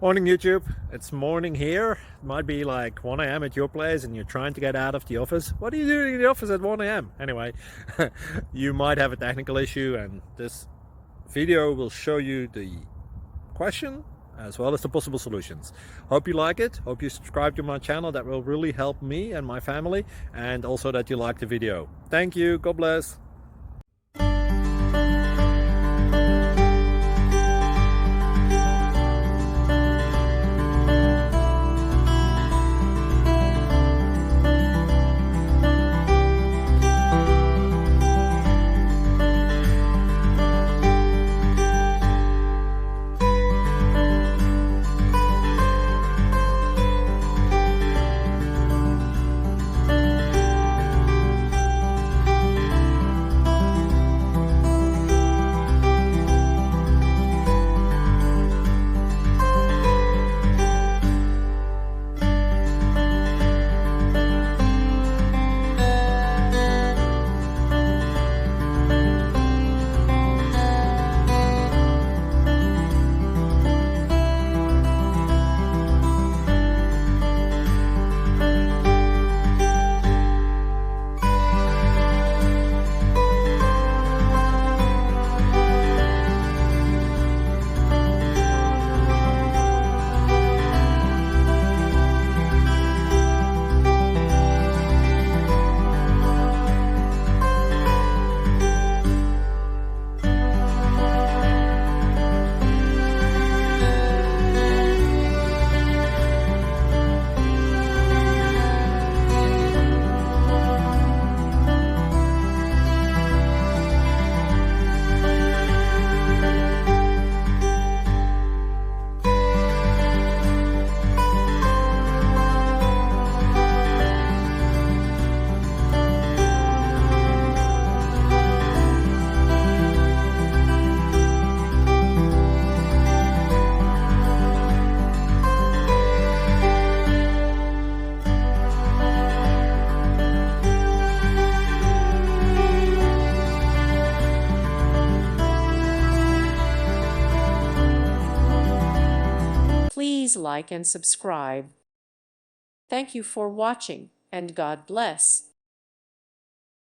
Morning YouTube, it's morning here. It might be like 1 a.m. at your place and you're trying to get out of the office. What are you doing in the office at 1 a.m.? Anyway, you might have a technical issue and this video will show you the question as well as the possible solutions. Hope you like it, hope you subscribe to my channel. That will really help me and my family, and also that you like the video. Thank you, God bless. Please like and subscribe. Thank you for watching, and God bless.